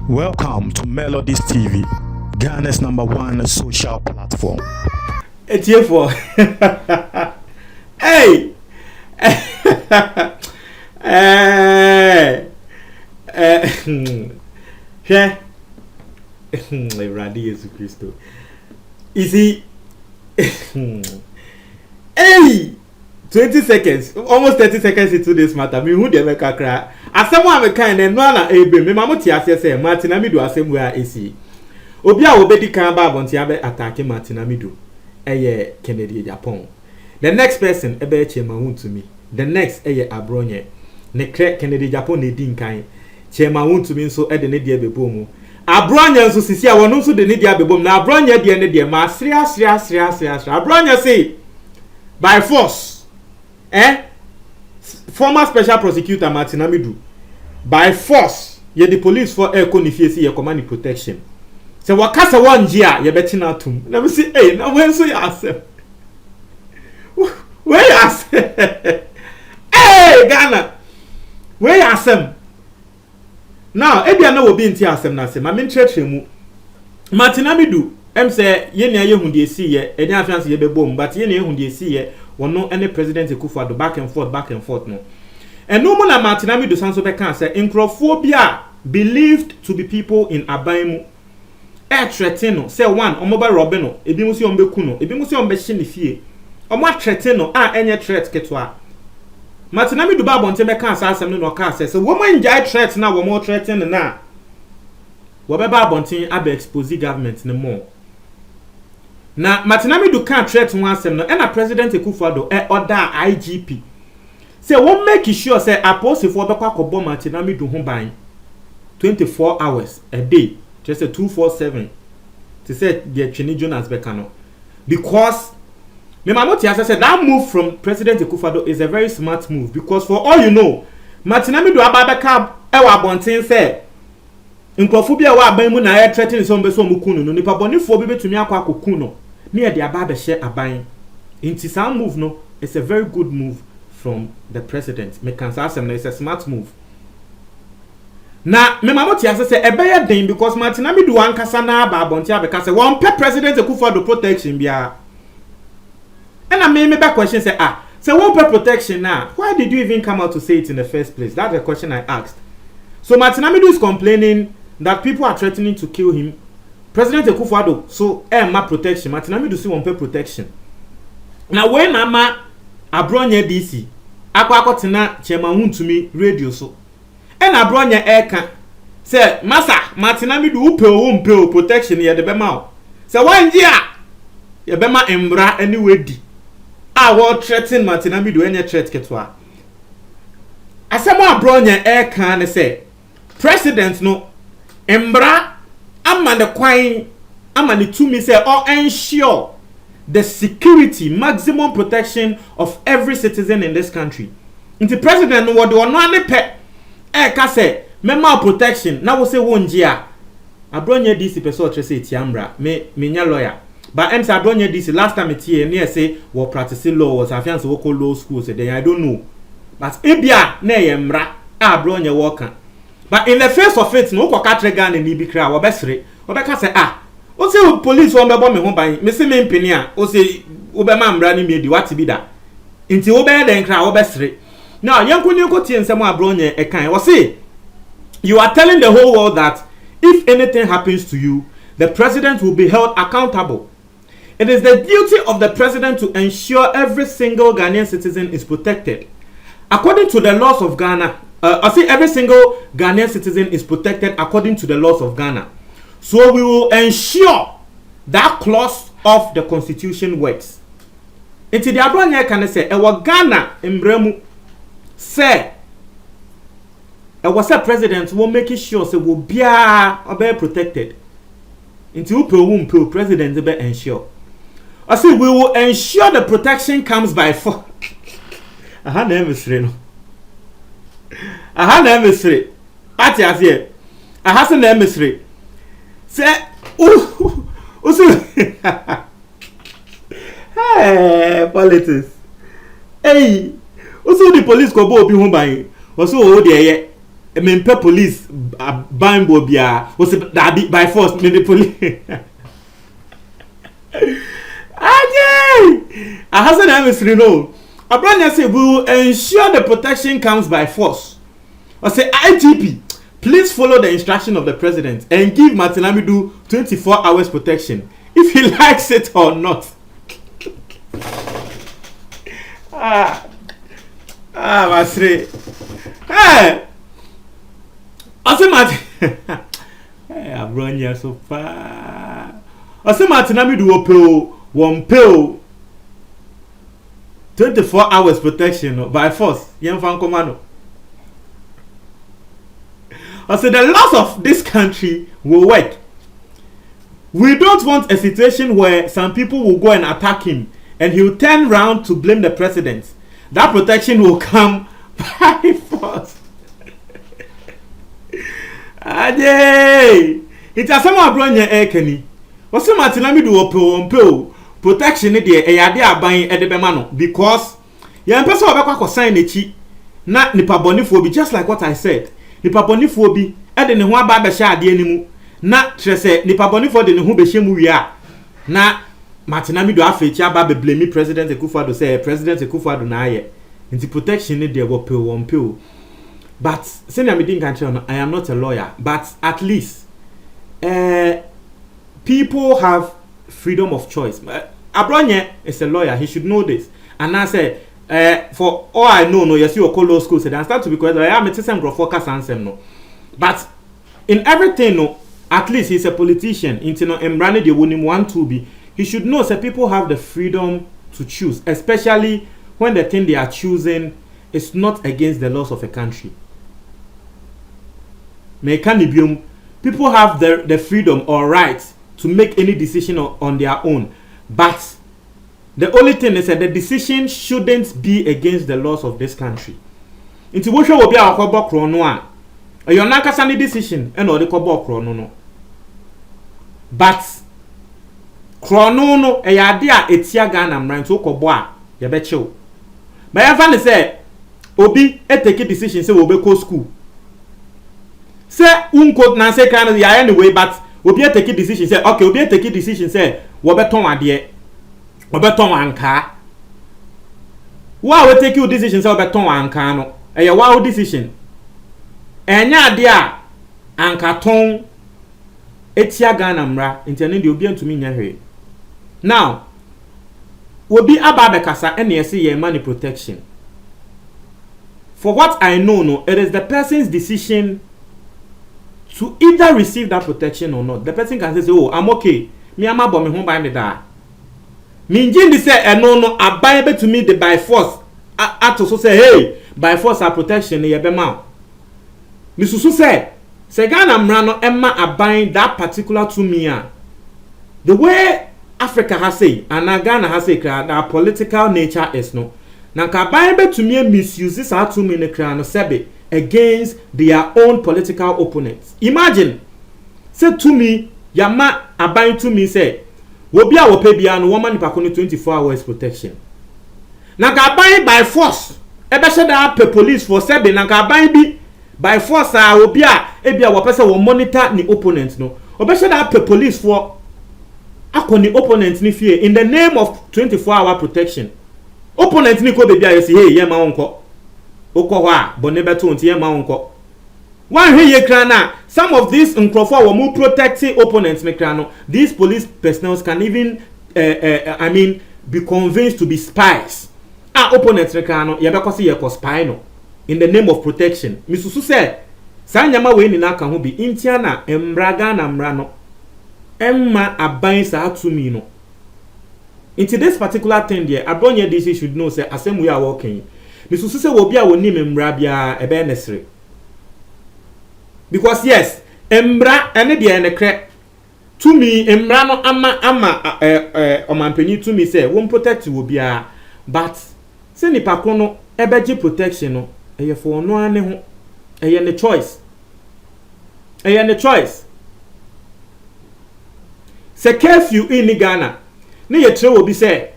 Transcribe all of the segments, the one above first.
Welcome to Melodies TV, Ghana's #1 social platform. It's here for hey, yeah, Radi Jesus Christo. Is he? Hey, 20 seconds, almost 30 seconds into this matter. Me who dey make a cry. As someone me kind and no na ebe me mamu ti ase say Martin Amidu asem where esi. Obi a obedi kan ba abonti abe attack Martin Amidu. Eye Kennedy Japan. The next person ebe Chairman to me. The next eye Abronye. Ne Kennedy Japan ne din kan. Chairman to me so e de ne de bebo mu. Abronye nso sisi a wono nso de ne de bebo mu. Na Abronye de ne de ma sria. Abronye say by force. Former special prosecutor Martin Amidu by force ye the police for air conifie ye command protection. So wakasa one jia ye beti na tum. Let me see hey na when so you asem. Where you asem? Hey Ghana. Where you asem? Now ebia na obi nti asem na asem. Ma me ntratre mu. Martin Amidu em say ye na ye hu de si ye eni afiance ye bebom but ye na ye hu de si ye wono any president Akufo-Addo back and forth no. And no more Martin Amidu sanso be kan say Nkrofobia believed to be people in Abaimu threaten no say one omoba robe no ebi mu si ombeku no ebi mu si ombe hye ne fie omo threaten no enye threat ketwa Martin Amidu ba bonte be kan sa asem no ka say wo man jai threat na wo mo threaten na wo be ba bonte aba expose government ne more. Na Martin Amidu kan threat one asem no na president Akufo-Addo order IGP say won make sure say apostle be kwakobo Martin Amidu ho ban 24 hours a day just a 247 to say the Chini Jonas Bekano because me mamoti has said that move from President Akufo-Addo is a very smart move because for all you know Martin Amidu ababeka ewa bonten say Nkrofobia wa aban mu na e threaten so mbe so mukunu no nipa bonifo bi betumi akwa akokun no na ye de aba be hye aban inti some move no it's a very good move from the president me can say it's a smart move na me mamoti ase say ebeye den because Martin Amidu ankasa na aba abonti abeka say won pe president Akufo-Addo protection bia and I me be question say say won pe protection now why did you even come out to say it in the first place? That's the question I asked. So Martin Amidu is complaining that people are threatening to kill him. President Akufo-Addo so ma protection Martin Amidu see won pe protection. Now when ama Abronye DC akwa tena Chairman to me radio so and Abronye eka say masa Martin Amidu upe protection ye de bema say one year ye bema embra anyway di wo threaten Martin Amidu enye threat ketwa asemo Abronye eka ne say president no embra ama the kwan ama ne tumi say or ensure the security, maximum protection of every citizen in this country. In the president, what do no ane pe? Ka say, member protection. Now we say one year. Abronye DC person say tiambra. Me nya lawyer. But em say Abronye DC last time it here near say we practicing law was afiance we call law school. Say then I don't know. But ebia na yemra Abronye worker. But in the face of it, no ko ka trega na ni bi kra wo besre. Wo be ka say o say police won be bo me ho ban me se me mpeni a o say wo be ma mra ni me di what be da nti wo be den kra wo be sere now yankuni ko tie nsem Abronye e kan wo say you are telling the whole world that if anything happens to you the president will be held accountable. It is the duty of the president to ensure every single Ghanaian citizen is protected according to the laws of Ghana. I say every single Ghanaian citizen is protected according to the laws of Ghana. So we will ensure that clause of the constitution works. Into the Abronye can say, "Ewa Ghana embremu say, ewa say president will make sure say will be protected. Into upe president be ensure. I say we will ensure the protection comes by force. Aha na emesre no. Aha na emesre. Ati asie. Aha se na emesre. Say, hey, politics. Hey, also the police go bo obi ho ban. Also, oh, there, I mean, police buying bobia was that by force, the police. I hasn't ever no. A brand say we will ensure the protection comes by force. I say IGP, please follow the instruction of the president and give Martin Amidu 24 hours protection if he likes it or not. Masre. Hey, I say Martin. Hey, I'm running here so far. I say Martin Amidu will pay one pill. 24 hours protection by force. Yen fan commando. I said the laws of this country will work. We don't want a situation where some people will go and attack him and he will turn round to blame the president. That protection will come by force. Ajay! It has someone brought your air kenny. What's the matter? Let me do a pill. Protection ni de eyade aban edebema no because ye mpese obekwa ko sign echi na nipa bonifo bi just like what I said nipa bonifo bi ede ne ho aba be hye ade animu na trese nipa bonifo de ne ho be hye mu wi a na Martin Amidu afechi aba be blame President Akufo-Addo say President Akufo-Addo na aye nti protection ni de wo pe but say na me din kan tell no I am not a lawyer but at least people have freedom of choice. Abronye is a lawyer, he should know this. And I say, for all I know, no, yes, you call law school, said I start to be correct. I am a system of focus answer, no. But in everything, no, at least he's a politician. Into no, Mbrani de wouldn't want to be. He should know that people have the freedom to choose, especially when the thing they are choosing is not against the laws of a country. People have the freedom or right to make any decision on their own, but the only thing is that the decision shouldn't be against the laws of this country. Into what will be our kobo krono a your nakasani decision and or the kobo krono no. But krono no a yadia etia Ghana mran to kobo a ye be chill. But everyone say obi e take a decision say we be go school. Say unko na say kan ya anyway but obi e take a decision say okay obi e take a decision say we beton ade we beton anka wa we take a decision say we beton anka no e ye wa decision enya ade a anka ton etia Ghana mra intene de obi antumi nya hwe now obi aba bekasa ene yesi ye money protection. For what I know, no, it is the person's decision to either receive that protection or not. The person can say, oh, I'm okay. Me am about me home by me da. Me njindi say, no, abide to me the by force. Ato so say, hey, by force our protection ye be ma. Me susu say Ghana mrano emma abide that particular to me. The way Africa has say and Ghana has say that political nature is no. Na ka abide to me misuses our to me ne kra no sebe against their own political opponents. Imagine, say to me, Yama abide to me say, Wobia wopebia no woman pa 24 hours protection. Na ka abide by force. Ebe she da pe police for sebe na ka abide bi by force a obia ebia wo pese wo monitor ni opponent no. Obe she da pe police for akoni opponent ni fie in the name of 24-hour protection. Opponent ni ko bebia yesi hey ye ma wonko. Okwa bone beto ntie ma wonko. One hwe ye kra na some of these nkrofo wo mu protecting opponents me kra no. These police personnel can even be convinced to be spies. Opponents me kra no ye be kwose ye ko spy no in the name of protection. Misusu say sanyama we ni na ka ho bi intia na embraga na mra no. Emma aban sa atumi no. Into this particular thing there, Abronye DC should know say asem we are working. Misusu say obi a woni membra bia ebe nesre. Because yes, embra ene de ene kre. To me embra no ama omanpanyi to me say won protect wo bia but say nipa ko no ebeji protection no eye for no ane ho eye ne choice. Eye ne choice. Se curfew in Ghana. Ne ye tre obi say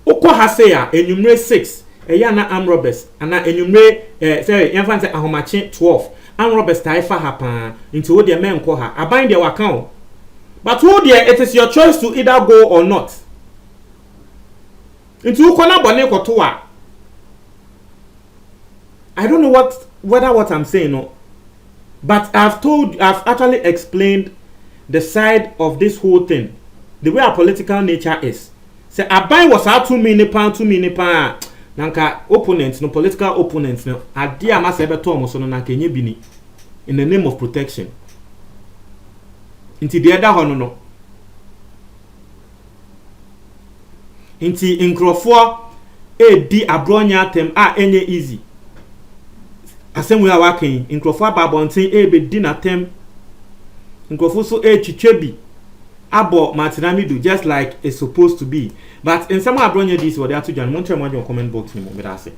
okọ ha say a enumere 6 eya na arm robbers ana enyumre say yemfa say ahomache 12 arm robbers tai fa ha pa nti wo de men ko ha aban de waka o but wo de it is your choice to either go or not nti wo kona bone koto a I don't know whether what I'm saying no, but I've actually explained the side of this whole thing, the way our political nature is. Say aban was out 2 million pound nanka opponents no political opponents no ade ama se beto omo so no nanka enye bini in the name of protection. Inti de da ho no inti nkrofo di abronya atem a enye easy. Asem we are working nkrofo ababonten be di na tem nkrofo so chichebi abo Martinamidu just like it's supposed to be, but in some abronya this what they are to join. Montreal comment box ni mo me da say